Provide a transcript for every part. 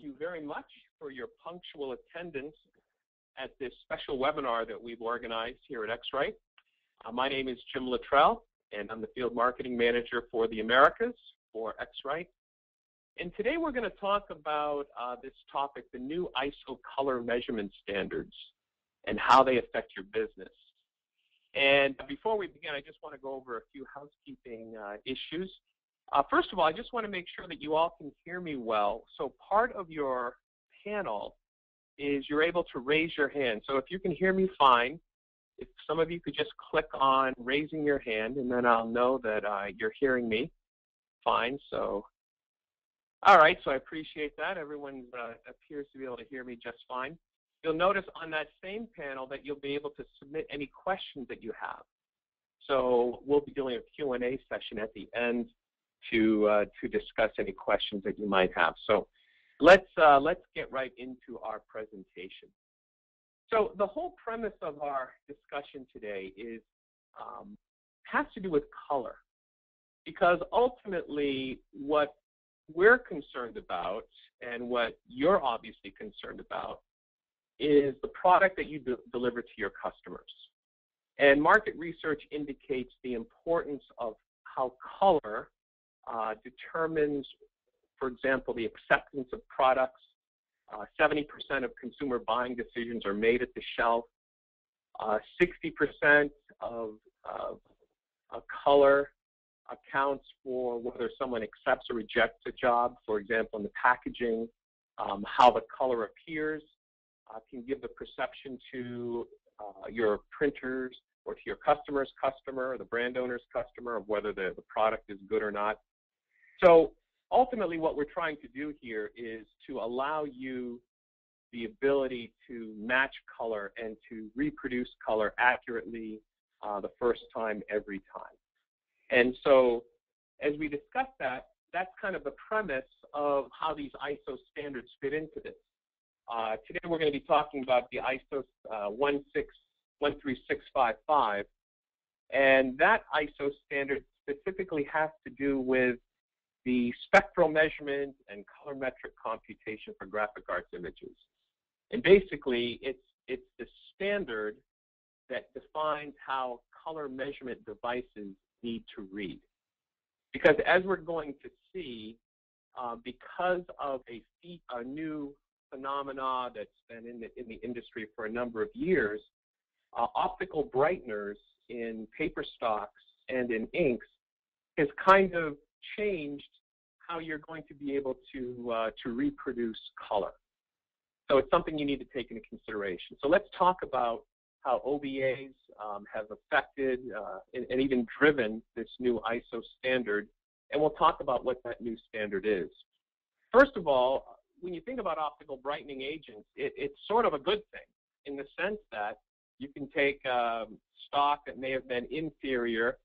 you very much for your punctual attendance at this special webinar that we've organized here at X-Rite. My name is Jim Luttrell, and I'm the Field Marketing Manager for the Americas for X-Rite. And today we're going to talk about this topic, the new ISO color measurement standards and how they affect your business. And before we begin, I just want to go over a few housekeeping issues. First of all, I just want to make sure that you all can hear me well. So part of your panel is you're able to raise your hand. So if you can hear me fine, if some of you could just click on raising your hand, and then I'll know that you're hearing me fine. So, all right, so I appreciate that. Everyone appears to be able to hear me just fine. You'll notice on that same panel that you'll be able to submit any questions that you have. So we'll be doing a Q&A session at the end to discuss any questions that you might have. So let's get right into our presentation. So the whole premise of our discussion today is has to do with color, because ultimately what we're concerned about and what you're obviously concerned about is the product that you deliver to your customers. And market research indicates the importance of how color determines, for example, the acceptance of products. 70% of consumer buying decisions are made at the shelf. 60% of a color accounts for whether someone accepts or rejects a job. For example, in the packaging, how the color appears can give the perception to your printers or to your customer's customer, or the brand owner's customer, of whether the product is good or not. So ultimately what we're trying to do here is to allow you the ability to match color and to reproduce color accurately the first time, every time. And so as we discuss that, that's kind of the premise of how these ISO standards fit into this. Today we're going to be talking about the ISO 13655, and that ISO standard specifically has to do with the spectral measurement and colorimetric computation for graphic arts images. And basically, it's the standard that defines how color measurement devices need to read. Because as we're going to see, because of a new phenomena that's been in the industry for a number of years, optical brighteners in paper stocks and in inks has kind of changed how you're going to be able to reproduce color. So it's something you need to take into consideration. So let's talk about how OBAs have affected and even driven this new ISO standard, and we'll talk about what that new standard is. First of all, when you think about optical brightening agents, it's sort of a good thing in the sense that you can take stock that may have been inferior,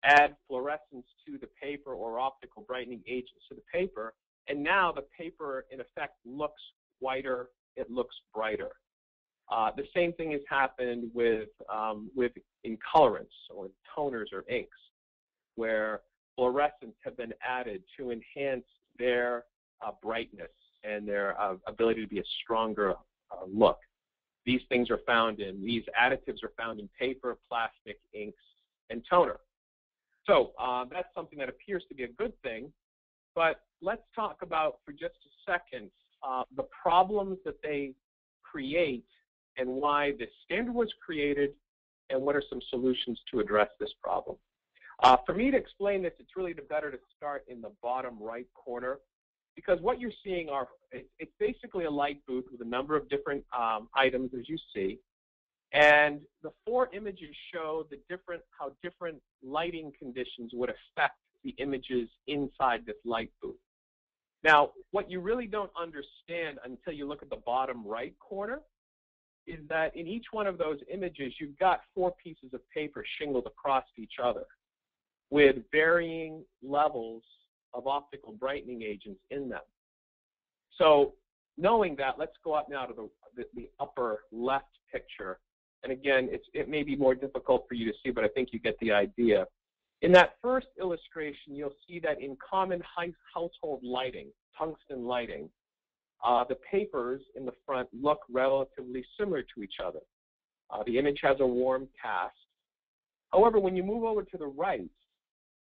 add fluorescence to the paper or optical brightening agents to the paper, and now the paper, in effect, looks whiter, it looks brighter. The same thing has happened with colorants or toners or inks, where fluorescents have been added to enhance their brightness and their ability to be a stronger look. These additives are found in paper, plastic, inks, and toner. So that's something that appears to be a good thing, but let's talk about for just a second the problems that they create and why this standard was created and what are some solutions to address this problem. For me to explain this, it's really better to start in the bottom right corner, because what you're seeing it's basically a light booth with a number of different items, as you see. And the four images show how different lighting conditions would affect the images inside this light booth. Now, what you really don't understand until you look at the bottom right corner is that in each one of those images, you've got four pieces of paper shingled across each other with varying levels of optical brightening agents in them. So knowing that, let's go up now to the upper left picture. And again, it may be more difficult for you to see, but I think you get the idea. In that first illustration, you'll see that in common household lighting, tungsten lighting, the papers in the front look relatively similar to each other. The image has a warm cast. However, when you move over to the right,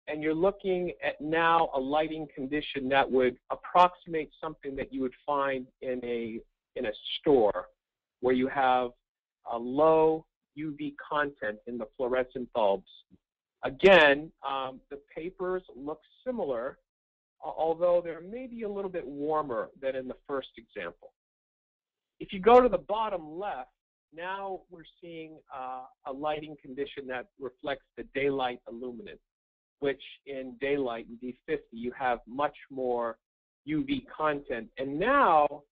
and you're looking at now a lighting condition that would approximate something that you would find in a store where you have a low UV content in the fluorescent bulbs. Again, the papers look similar, although they're maybe a little bit warmer than in the first example. If you go to the bottom left, now we're seeing a lighting condition that reflects the daylight illuminance, which in daylight, in D50, you have much more UV content. And now,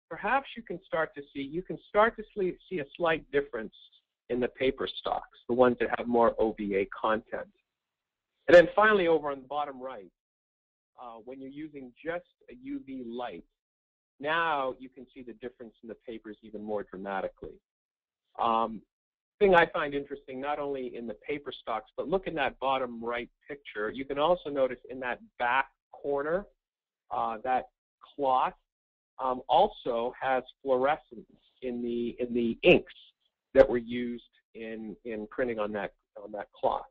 perhaps you can start to see a slight difference in the paper stocks, the ones that have more OVA content. And then finally, over on the bottom right, when you're using just a UV light, now you can see the difference in the papers even more dramatically. Thing I find interesting, not only in the paper stocks, but look in that bottom right picture. You can also notice in that back corner, that cloth also has fluorescence in the inks that were used in printing on that cloth.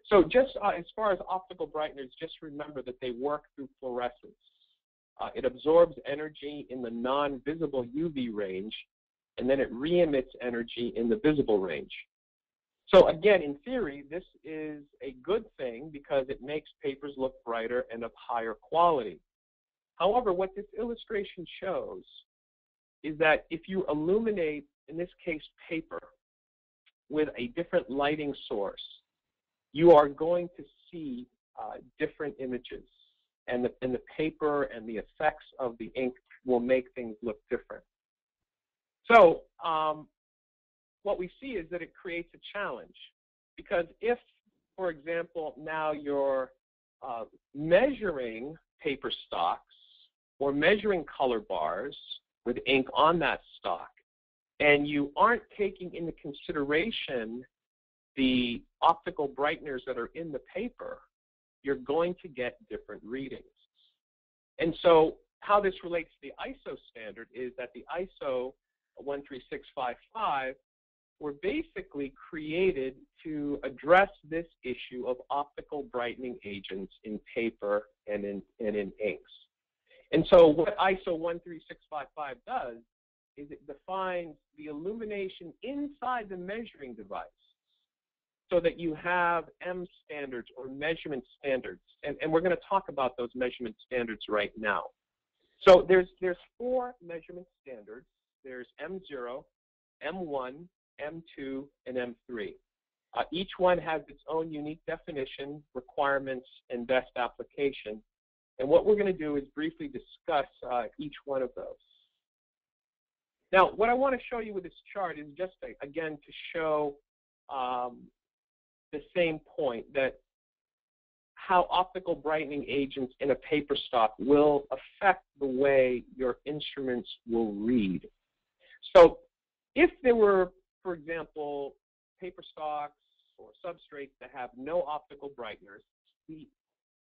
So just as far as optical brighteners, just remember that they work through fluorescence. It absorbs energy in the non-visible UV range, and then it re-emits energy in the visible range. So again, in theory, this is a good thing because it makes papers look brighter and of higher quality. However, what this illustration shows is that if you illuminate, in this case, paper, with a different lighting source, you are going to see different images, and the paper and the effects of the ink will make things look different. So what we see is that it creates a challenge, because if, for example, now you're measuring paper stocks or measuring color bars with ink on that stock, and you aren't taking into consideration the optical brighteners that are in the paper, you're going to get different readings. And so how this relates to the ISO standard is that the ISO 13655 were basically created to address this issue of optical brightening agents in paper and in inks. And so what ISO 13655 does is it defines the illumination inside the measuring device so that you have M standards or measurement standards. And we're going to talk about those measurement standards right now. So there's 4 measurement standards. There's M0, M1, M2, and M3. Each one has its own unique definition, requirements, and best application. And what we're going to do is briefly discuss each one of those. Now, what I want to show you with this chart is just, again, to show the same point, that how optical brightening agents in a paper stock will affect the way your instruments will read. So if there were, for example, paper stocks or substrates that have no optical brighteners, the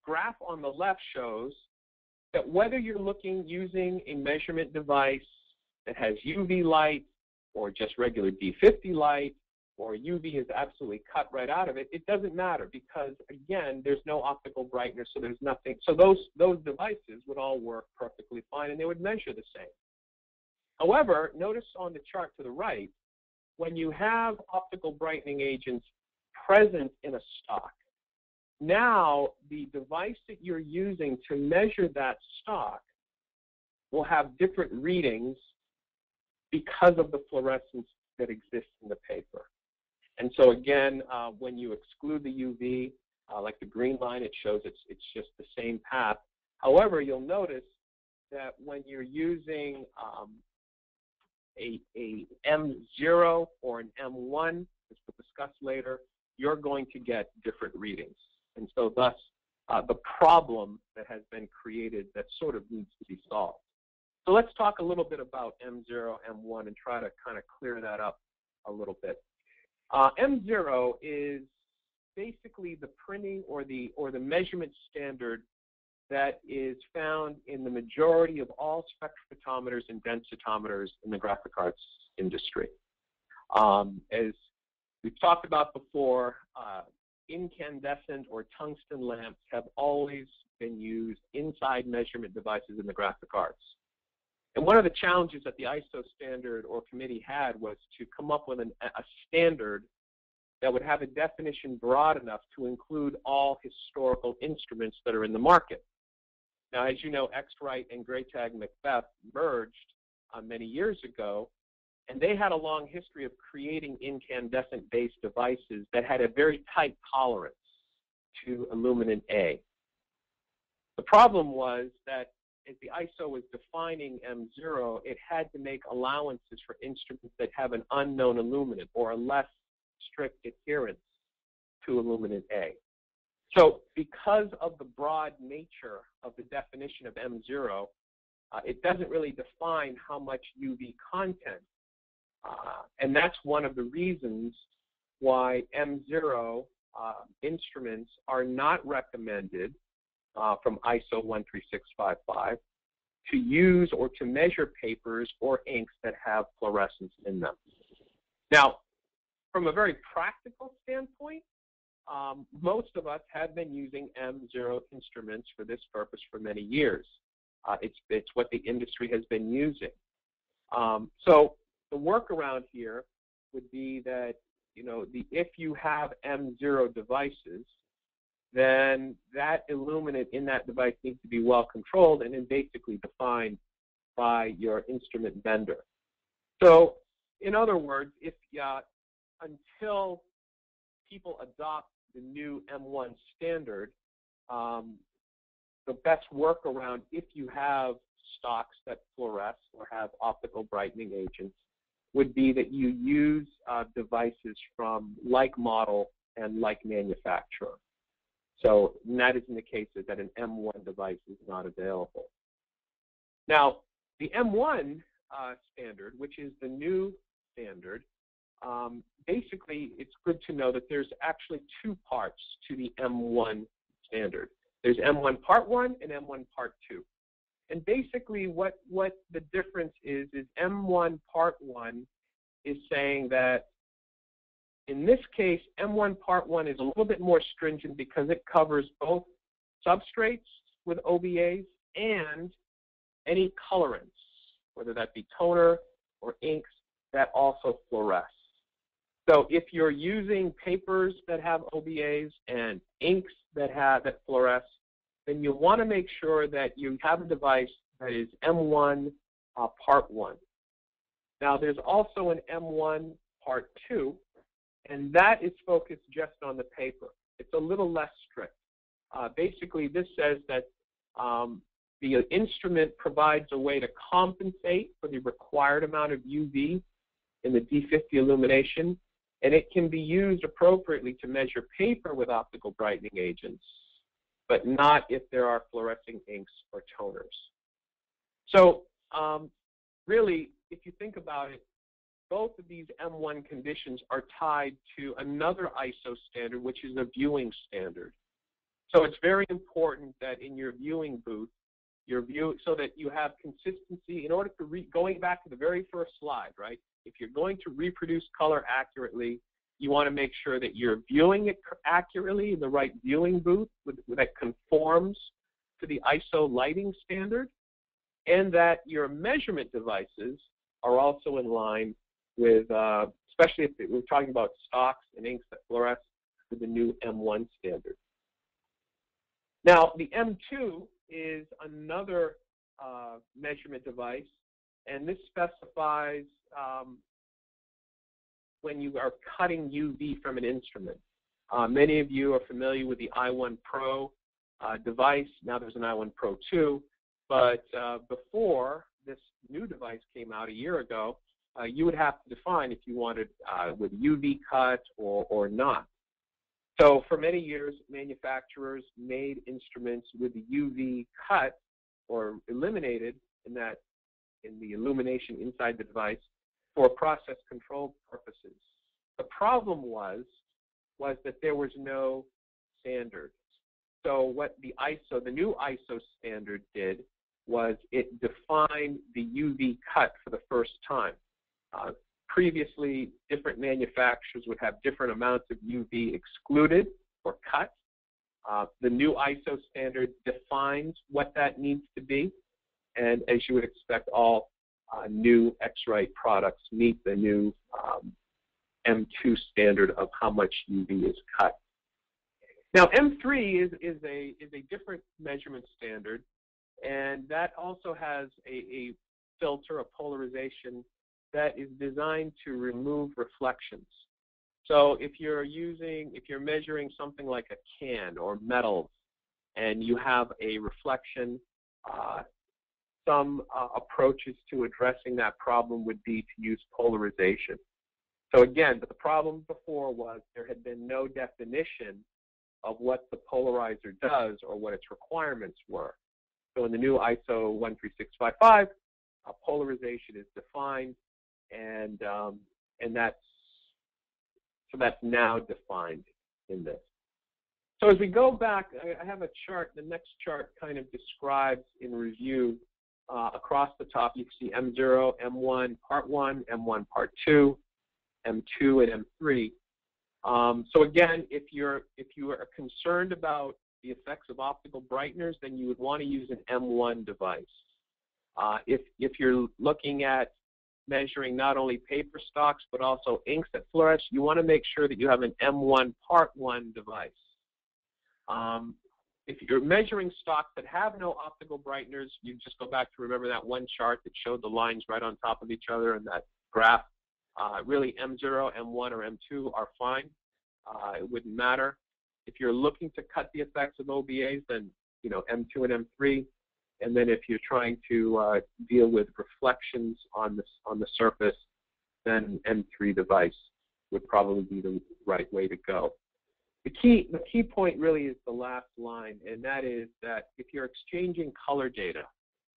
graph on the left shows that whether you're using a measurement device that has UV light or just regular D50 light, or UV is absolutely cut right out of it, it doesn't matter because, again, there's no optical brightener, so there's nothing. So those devices would all work perfectly fine, and they would measure the same. However, notice on the chart to the right, when you have optical brightening agents present in a stock, now the device that you're using to measure that stock will have different readings because of the fluorescence that exists in the paper. And so again, when you exclude the UV, like the green line, it shows it's just the same path. However, you'll notice that when you're using a M0 or an M1, which we'll discuss later, you're going to get different readings. And so thus, the problem that has been created that sort of needs to be solved. So let's talk a little bit about M0, M1, and try to kind of clear that up a little bit. M0 is basically the printing or the measurement standard that is found in the majority of all spectrophotometers and densitometers in the graphic arts industry. As we've talked about before, incandescent or tungsten lamps have always been used inside measurement devices in the graphic arts. And one of the challenges that the ISO standard or committee had was to come up with a standard that would have a definition broad enough to include all historical instruments that are in the market. Now, as you know, X-Rite and Graytag Macbeth merged many years ago, and they had a long history of creating incandescent-based devices that had a very tight tolerance to illuminant A. The problem was that as the ISO was defining M0, it had to make allowances for instruments that have an unknown illuminant or a less strict adherence to illuminant A. So because of the broad nature of the definition of M0, it doesn't really define how much UV content. And that's one of the reasons why M0 instruments are not recommended from ISO 13655 to use or to measure papers or inks that have fluorescence in them. Now, from a very practical standpoint, most of us have been using M0 instruments for this purpose for many years. It's what the industry has been using. So the workaround here would be that, if you have M0 devices, then that illuminant in that device needs to be well controlled and then basically defined by your instrument vendor. So in other words, until people adopt the new M1 standard, the best workaround, if you have stocks that fluoresce or have optical brightening agents, would be that you use devices from like model and like manufacturer. So that isn't the case that an M1 device is not available. Now, the M1 standard, which is the new standard, basically it's good to know that there's actually two parts to the M1 standard. There's M1 Part 1 and M1 Part 2. And basically what the difference is M1 Part 1 is saying that in this case, M1 Part 1 is a little bit more stringent because it covers both substrates with OBAs and any colorants, whether that be toner or inks that also fluoresce. So if you're using papers that have OBAs and inks that fluoresce, then you want to make sure that you have a device that is M1 Part 1. Now, there's also an M1 Part 2, and that is focused just on the paper. It's a little less strict. Basically, this says that the instrument provides a way to compensate for the required amount of UV in the D50 illumination, and it can be used appropriately to measure paper with optical brightening agents, but not if there are fluorescing inks or toners. So really, if you think about it, both of these M1 conditions are tied to another ISO standard, which is a viewing standard. So it's very important that in your viewing booth, so that you have consistency in order to, going back to the very first slide, right? If you're going to reproduce color accurately, you want to make sure that you're viewing it accurately in the right viewing booth that conforms to the ISO lighting standard, and that your measurement devices are also in line with, especially if we're talking about stocks and inks that fluoresce, with the new M1 standard. Now, the M2 is another measurement device, and this specifies when you are cutting UV from an instrument. Many of you are familiar with the i1 Pro device. Now there's an i1 Pro 2, but before this new device came out a year ago, you would have to define if you wanted with UV cut or not. So for many years, manufacturers made instruments with the UV cut or eliminated in the illumination inside the device for process control purposes. The problem was that there was no standard. So what the new ISO standard did was it defined the UV cut for the first time. Previously, different manufacturers would have different amounts of UV excluded or cut. The new ISO standard defines what that needs to be, and as you would expect, all new X-Rite products meet the new M2 standard of how much UV is cut. Now, M3 is a different measurement standard, and that also has a filter, a polarization that is designed to remove reflections. So if you're measuring something like a can or metals, and you have a reflection, some approaches to addressing that problem would be to use polarization. So again, but the problem before was there had been no definition of what the polarizer does or what its requirements were. So in the new ISO 13655, polarization is defined, and that's now defined in this. So as we go back, I have a chart. The next chart kind of describes in review across the top. You can see M0, M1 Part 1, M1 Part 2, M2, and M3. So again, if you are concerned about the effects of optical brighteners, then you would want to use an M1 device. If you're looking at measuring not only paper stocks but also inks that fluoresce, you want to make sure that you have an M1 Part 1 device. If you're measuring stocks that have no optical brighteners, you just go back to remember that one chart that showed the lines right on top of each other and that graph. Really, M0, M1, or M2 are fine. It wouldn't matter. If you're looking to cut the effects of OBAs, then M2 and M3. And then if you're trying to deal with reflections on the surface, then M3 device would probably be the right way to go. The key point really is the last line, and that is that if you're exchanging color data,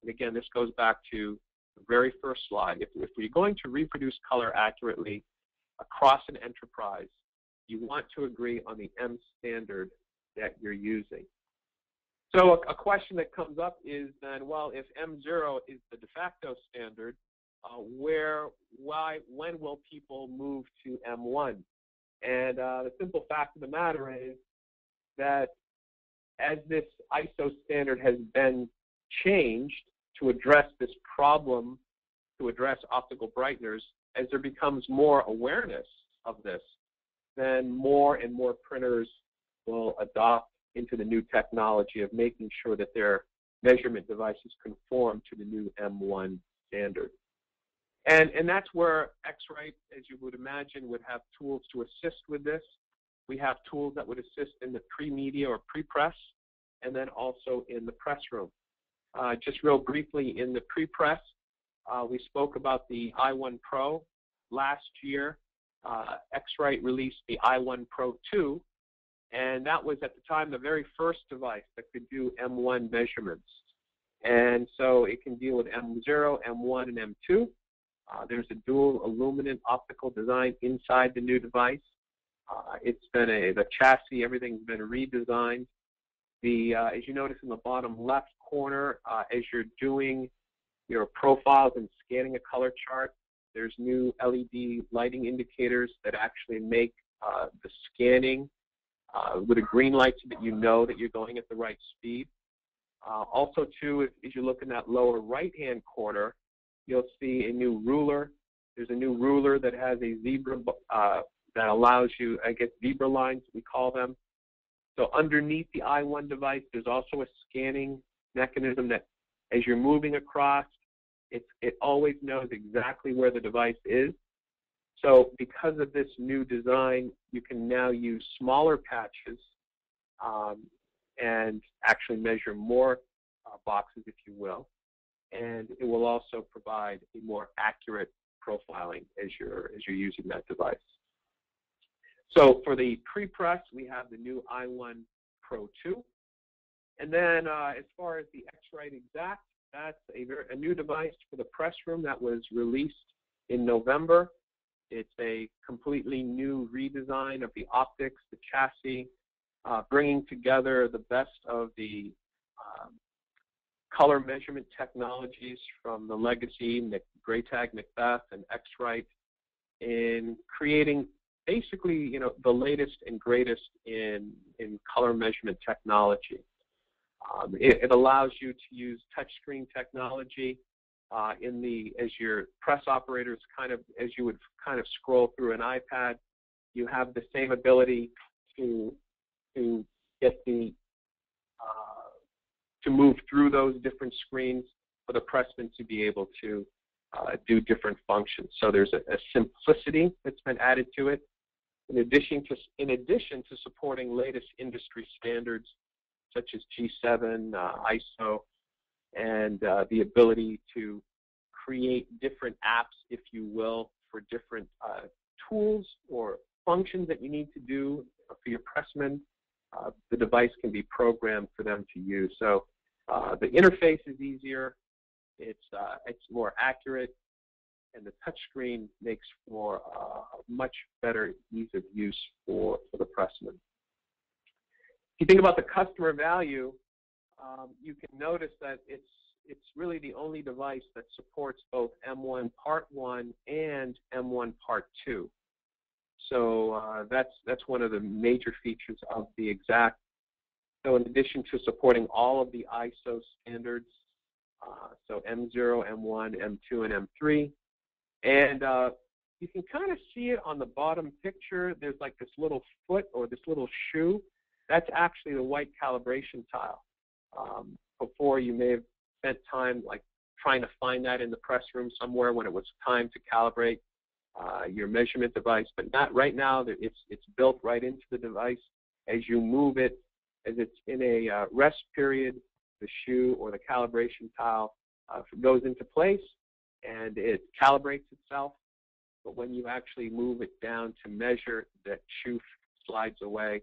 and again, this goes back to the very first slide, if we're going to reproduce color accurately across an enterprise, you want to agree on the M standard that you're using. So a question that comes up is then, well, if M0 is the de facto standard, when will people move to M1? And the simple fact of the matter is that as this ISO standard has been changed to address this problem, to address optical brighteners, as there becomes more awareness of this, then more and more printers will adopt into the new technology of making sure that their measurement devices conform to the new M1 standard. And that's where X-Rite, as you would imagine, would have tools to assist with this. We have tools that would assist in the pre-media or pre-press, and then also in the press room. Just real briefly, in the pre-press, we spoke about the i1 Pro. Last year, X-Rite released the i1 Pro 2, and that was at the time the very first device that could do M1 measurements. And so it can deal with M0, M1, and M2. There's a dual illuminant optical design inside the new device. It's been the chassis, everything's been redesigned. As you notice in the bottom left corner, as you're doing your profiles and scanning a color chart, there's new LED lighting indicators that actually make the scanning with a green light so that you know that you're going at the right speed. Also, too, as you look in that lower right-hand corner, you'll see a new ruler. There's a new ruler that has a zebra that allows you, I guess, zebra lines, we call them. So underneath the i1 device, there's also a scanning mechanism that as you're moving across, it always knows exactly where the device is. So because of this new design, you can now use smaller patches and actually measure more boxes, if you will. And it will also provide a more accurate profiling as you're using that device. So for the pre-press, we have the new i1 Pro 2. And then as far as the X-Rite Exact, that's a new device for the press room that was released in November. It's a completely new redesign of the optics, the chassis. bringing together the best of the color measurement technologies from the legacy Graytag, Macbeth, and X-Rite in creating basically, you know, the latest and greatest in color measurement technology. It allows you to use touchscreen technology as your press operators as you would kind of scroll through an iPad. You have the same ability to get to move through those different screens for the pressman to be able to do different functions. So there's a simplicity that's been added to it. In addition to supporting latest industry standards such as G7, ISO, and the ability to create different apps, if you will, for different tools or functions that you need to do for your pressman, the device can be programmed for them to use. So the interface is easier, it's more accurate, and the touchscreen makes for a much better ease of use for the pressman. If you think about the customer value, you can notice that it's really the only device that supports both M1 Part 1 and M1 Part 2. So that's one of the major features of the Exact. So in addition to supporting all of the ISO standards, so M0, M1, M2, and M3, and you can kind of see it on the bottom picture. There's like this little foot or this little shoe. That's actually the white calibration tile. Before, you may have spent time like trying to find that in the press room somewhere when it was time to calibrate your measurement device, but not right now. It's built right into the device. As you move it, as it's in a rest period, the shoe or the calibration tile goes into place and it calibrates itself. But when you actually move it down to measure, that shoe slides away.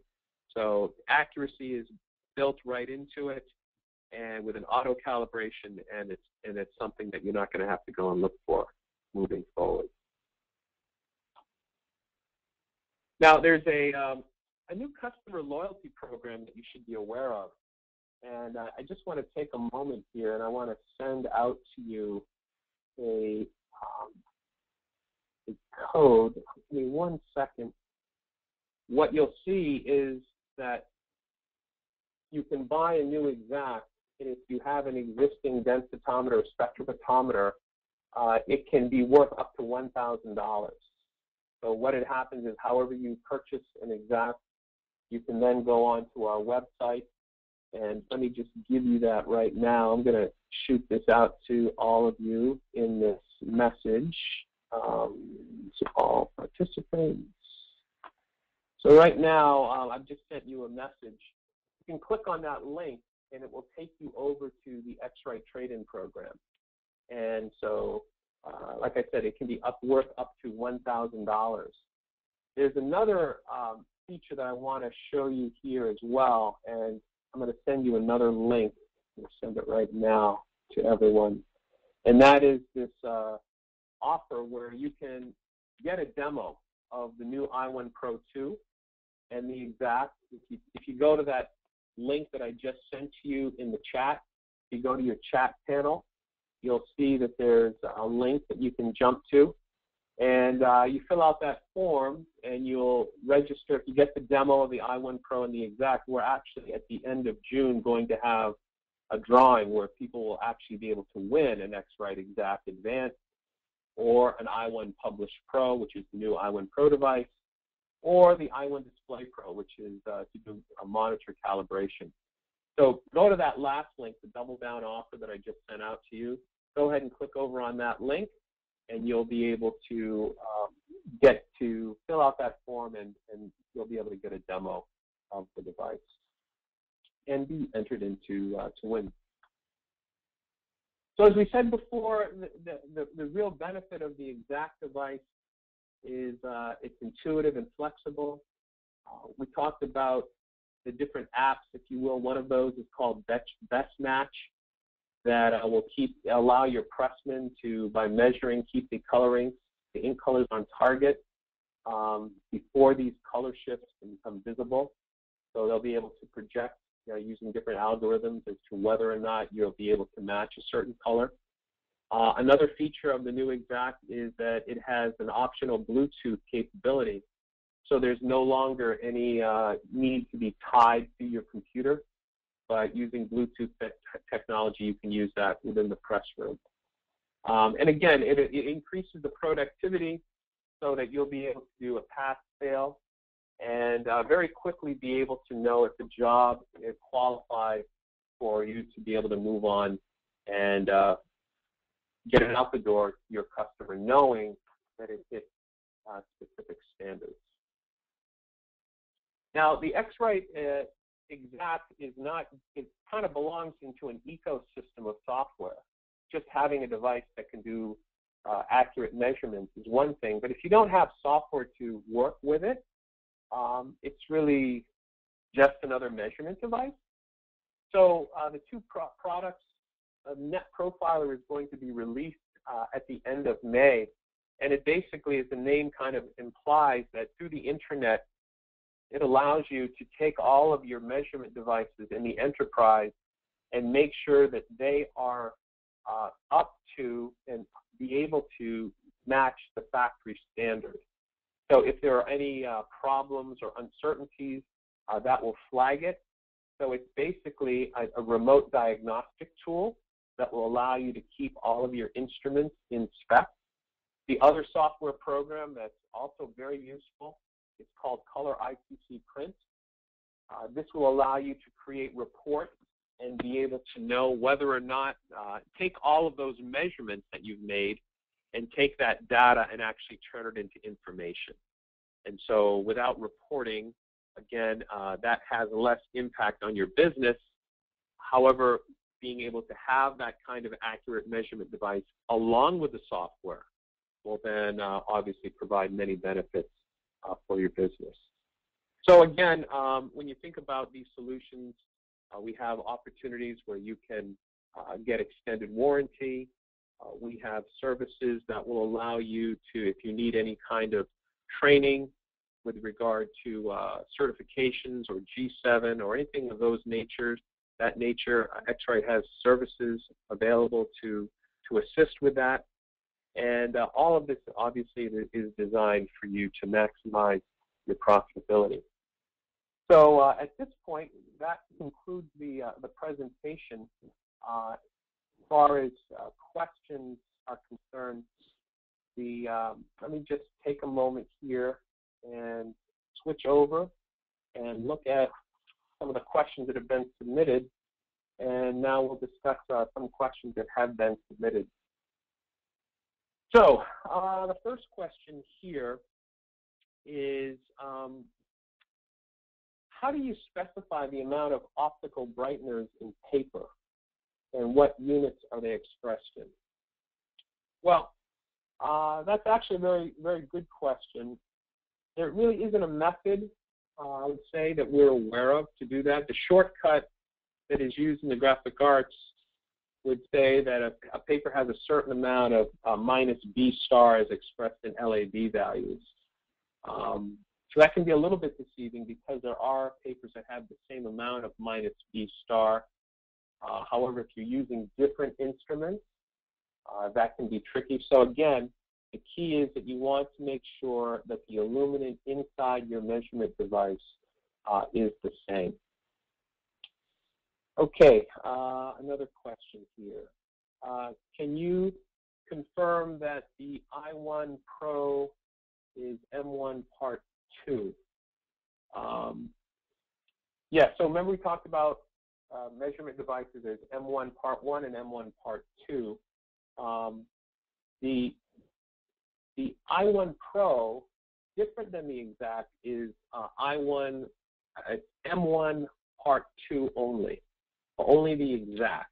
So accuracy is built right into it, and with an auto calibration, and it's something that you're not going to have to go and look for moving forward. Now, there's a new customer loyalty program that you should be aware of, and I just want to take a moment here, and I want to send out to you a code. Give me 1 second. What you'll see is that you can buy a new Exact, and if you have an existing densitometer or spectrophotometer, it can be worth up to $1,000. So what it happens is, however you purchase an Exact, you can then go onto our website, and let me just give you that right now. I'm going to shoot this out to all of you in this message, to all participants. So right now, I've just sent you a message. You can click on that link, and it will take you over to the X-Rite trade-in program. And so, like I said, it can be worth up to $1,000. There's another feature that I want to show you here as well, and I'm going to send you another link. I'm going to send it right now to everyone. And that is this offer where you can get a demo of the new i1 Pro 2 and the Exact. If you go to that link that I just sent to you in the chat, if you go to your chat panel, you'll see that there's a link that you can jump to. And you fill out that form, and you'll register. If you get the demo of the i1 Pro and the Exact, we're actually at the end of June going to have a drawing where people will actually be able to win an X-Rite Exact Advanced, or an i1 Publish Pro, which is the new i1 Pro device, or the i1 Display Pro, which is to do a monitor calibration. So go to that last link, the double down offer that I just sent out to you. Go ahead and click over on that link, and you'll be able to get to fill out that form, and you'll be able to get a demo of the device and be entered into to win. So as we said before, the real benefit of the Exact device is it's intuitive and flexible. We talked about the different apps, if you will. One of those is called Best Match, that will allow your pressman to, by measuring, keep the coloring, the ink colors on target before these color shifts can become visible. So they'll be able to project using different algorithms as to whether or not you'll be able to match a certain color. Another feature of the new X-Rite is that it has an optional Bluetooth capability. So there's no longer any need to be tied to your computer, but using Bluetooth technology, you can use that within the press room. And again, it increases the productivity so that you'll be able to do a pass-fail and very quickly be able to know if the job is qualified for you to be able to move on and get it out the door to your customer, knowing that it hits specific standards. Now, the X-Rite X-Rite is not, it kind of belongs into an ecosystem of software. Just having a device that can do accurate measurements is one thing, but if you don't have software to work with it, it's really just another measurement device. So the two products, Net Profiler is going to be released at the end of May, and it basically, as the name kind of implies, that through the internet, it allows you to take all of your measurement devices in the enterprise and make sure that they are up to and be able to match the factory standard. So if there are any problems or uncertainties, that will flag it. So it's basically a remote diagnostic tool that will allow you to keep all of your instruments in spec. The other software program that's also very useful is called Color ITC Print. This will allow you to create reports and be able to know whether or not, take all of those measurements that you've made and take that data and actually turn it into information. And so without reporting, again, that has less impact on your business. However, being able to have that kind of accurate measurement device along with the software will then obviously provide many benefits for your business. So again, when you think about these solutions, we have opportunities where you can get extended warranty. We have services that will allow you to, if you need any kind of training with regard to certifications or G7 or anything of those natures, X-Rite has services available to assist with that. And all of this obviously is designed for you to maximize your profitability. So at this point, that concludes the presentation. As far as questions are concerned, let me just take a moment here and switch over and look at some of the questions that have been submitted. And now we'll discuss some questions that have been submitted. So the first question here is, how do you specify the amount of optical brighteners in paper, and what units are they expressed in? Well, that's actually a very, very good question. There really isn't a method, I would say, that we're aware of to do that. The shortcut that is used in the graphic arts would say that a paper has a certain amount of minus B star as expressed in LAB values. So that can be a little bit deceiving because there are papers that have the same amount of minus B star. However, if you're using different instruments, that can be tricky. So again, the key is that you want to make sure that the illuminant inside your measurement device is the same. Okay, another question here. Can you confirm that the i1 Pro is M1 Part 2? Yeah, so remember we talked about measurement devices as M1 Part 1 and M1 Part 2. The i1 Pro, different than the X-Rite, is M1 Part 2 only. Only the X-Rite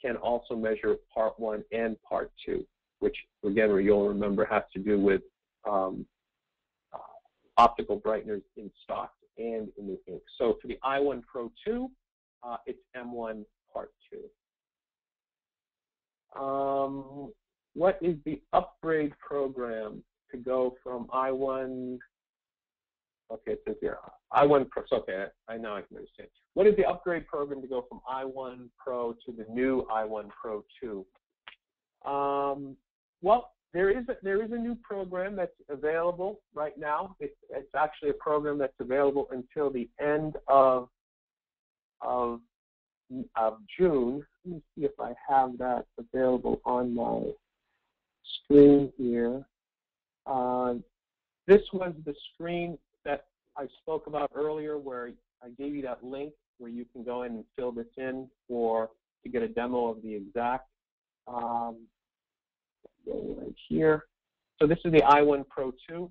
can also measure Part 1 and Part 2, which, again, you'll remember has to do with optical brighteners in stock and in the ink. So for the i1 Pro 2, it's M1 Part 2. What is the upgrade program to go from i1 Okay, it says here, I1 Pro. So, okay, I know I can understand. What is the upgrade program to go from I1 Pro to the new I1 Pro 2? Well, there is a new program that's available right now. It's actually a program that's available until the end of June. Let me see if I have that available on my screen here. This was the screen that I spoke about earlier, where I gave you that link where you can go in and fill this in to get a demo of the exact. Right here. So this is the I1 Pro 2.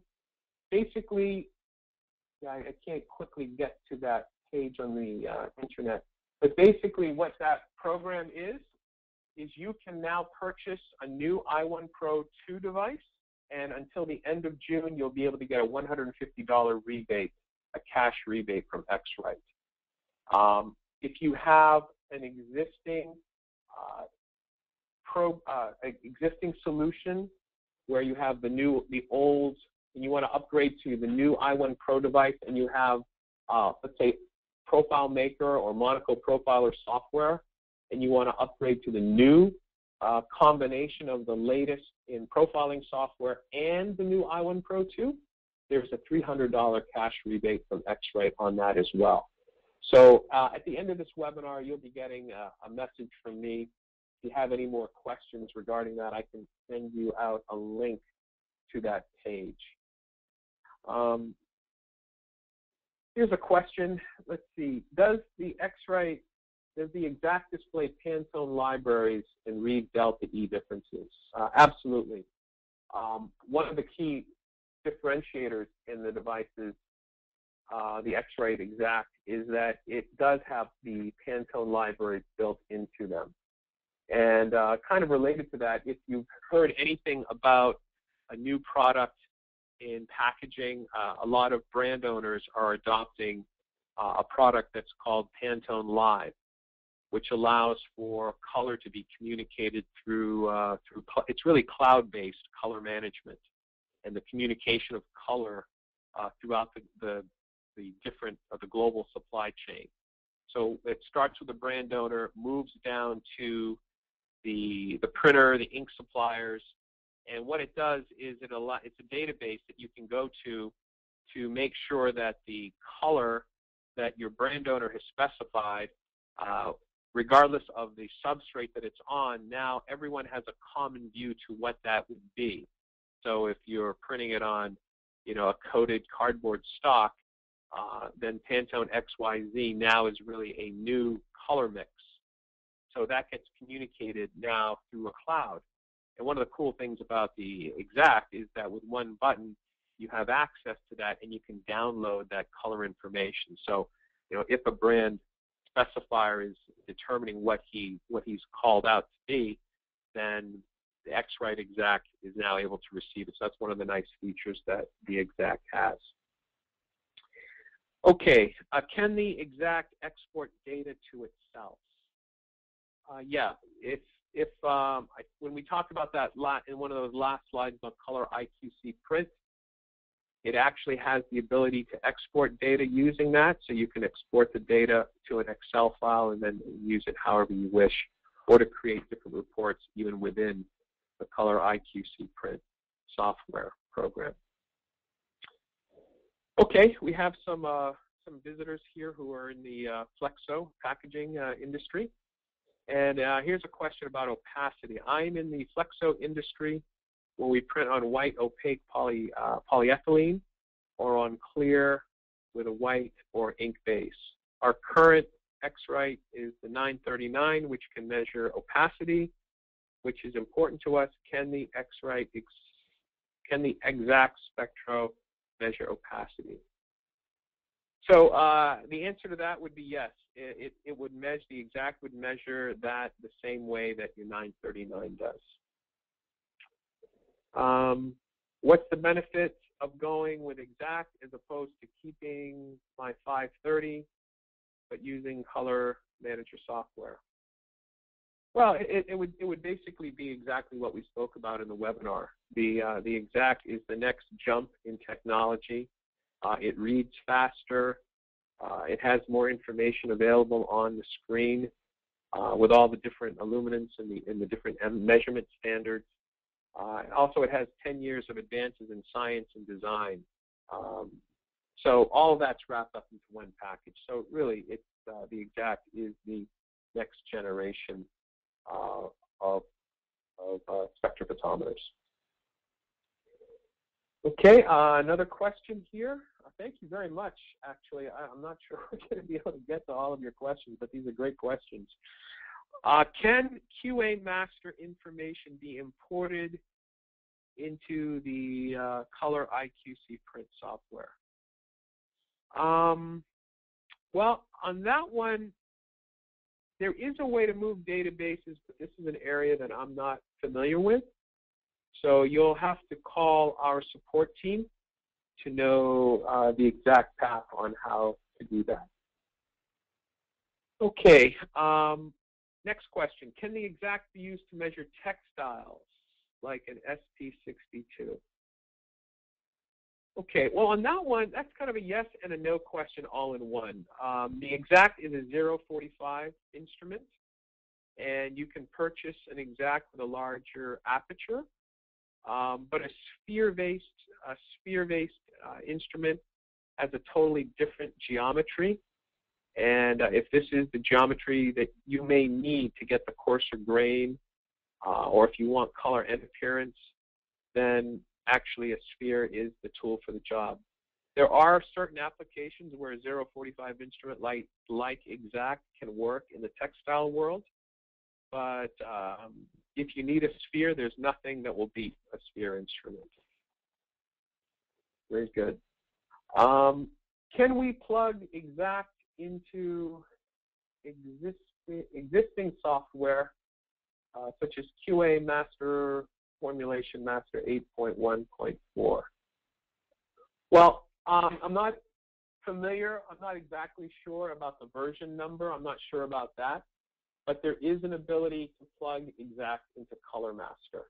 Basically, I can't quickly get to that page on the internet, but basically what that program is you can now purchase a new I1 Pro 2 device, and until the end of June, you'll be able to get a $150 rebate, a cash rebate from X-Rite. If you have an existing existing solution where you have the old, and you want to upgrade to the new I1 Pro device, and you have, let's say, Profile Maker or Monaco Profiler software, and you want to upgrade to the new combination of the latest in profiling software and the new I1 Pro 2, there's a $300 cash rebate from X-Rite on that as well. So at the end of this webinar, you'll be getting a message from me. If you have any more questions regarding that, I can send you out a link to that page. Here's a question. Let's see. Does the Exact display Pantone libraries and read delta E differences? Absolutely. One of the key differentiators in the devices, the X-Rite Exact, is that it does have the Pantone libraries built into them. And kind of related to that, if you've heard anything about a new product in packaging, a lot of brand owners are adopting a product that's called Pantone Live, which allows for color to be communicated through it's really cloud-based color management and the communication of color throughout the global supply chain. So it starts with the brand owner, moves down to the printer, the ink suppliers, and what it does is it's a database that you can go to make sure that the color that your brand owner has specified, regardless of the substrate that it's on, now everyone has a common view to what that would be. So if you're printing it on, a coated cardboard stock, then Pantone XYZ now is really a new color mix. So that gets communicated now through a cloud. And one of the cool things about the Exact is that with one button, you have access to that and you can download that color information. So, if a brand specifier is determining what he's called out to be, then the X-Rite Exact is now able to receive it. So that's one of the nice features that the Exact has. Okay, can the Exact export data to itself? Yeah, when we talked about that in one of those last slides about color IQC print, it actually has the ability to export data using that, so you can export the data to an Excel file and then use it however you wish, or to create different reports even within the color IQC print software program. Okay, we have some visitors here who are in the flexo packaging industry. And here's a question about opacity. I'm in the flexo industry where we print on white opaque polyethylene or on clear with a white or ink base. Our current X-Rite is the 939, which can measure opacity, which is important to us. Can the Exact Spectro measure opacity? So the answer to that would be yes. It would measure, the Exact would measure that the same way that your 939 does. What's the benefit of going with Exact as opposed to keeping my 530 but using Color Manager software? Well, it would basically be exactly what we spoke about in the webinar. The Exact is the next jump in technology. It reads faster. It has more information available on the screen with all the different illuminance and the different measurement standards. Also, it has 10 years of advances in science and design. So all of that's wrapped up into one package. So really, it's the X-Rite is the next generation of spectrophotometers. Okay, another question here. Thank you very much. Actually, I'm not sure we're going to be able to get to all of your questions, but these are great questions. Can QA master information be imported into the Color IQC print software? Well, on that one, there is a way to move databases, but this is an area that I'm not familiar with. So you'll have to call our support team to know the exact path on how to do that. Okay, next question. Can the X-Rite be used to measure textiles like an SP62? Okay, well on that one, that's kind of a yes and a no question all in one. The X-Rite is a 0.45 instrument, and you can purchase an X-Rite with a larger aperture. But a sphere-based instrument has a totally different geometry. And if this is the geometry that you may need to get the coarser grain, or if you want color and appearance, then actually a sphere is the tool for the job. There are certain applications where a 0.45 instrument like X-Rite can work in the textile world. But if you need a sphere, there's nothing that will beat a sphere instrument. Very good. Can we plug X-Rite into existing software, such as QA Master, Formulation Master 8.1.4? Well, I'm not familiar. I'm not exactly sure about the version number. I'm not sure about that. But there is an ability to plug X-Rite into Color Master.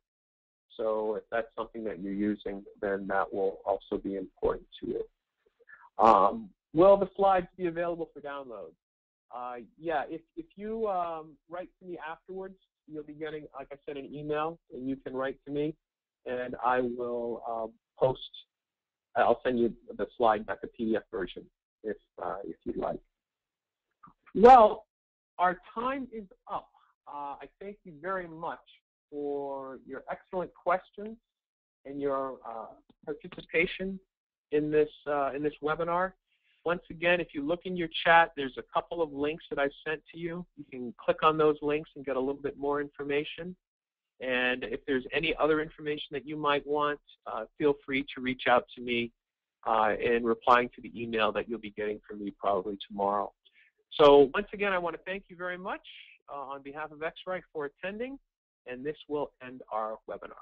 So if that's something that you're using, then that will also be important to you. Will the slides be available for download? Yeah, if you write to me afterwards, you'll be getting, like I said, an email, and you can write to me, and I will I'll send you the slide back, the PDF version, if you'd like. Well, our time is up. I thank you very much for your excellent questions and your participation in this webinar. Once again, if you look in your chat, there's a couple of links that I've sent to you. You can click on those links and get a little bit more information. And if there's any other information that you might want, feel free to reach out to me in replying to the email that you'll be getting from me probably tomorrow. So once again, I want to thank you very much on behalf of X-Rite for attending, and this will end our webinar.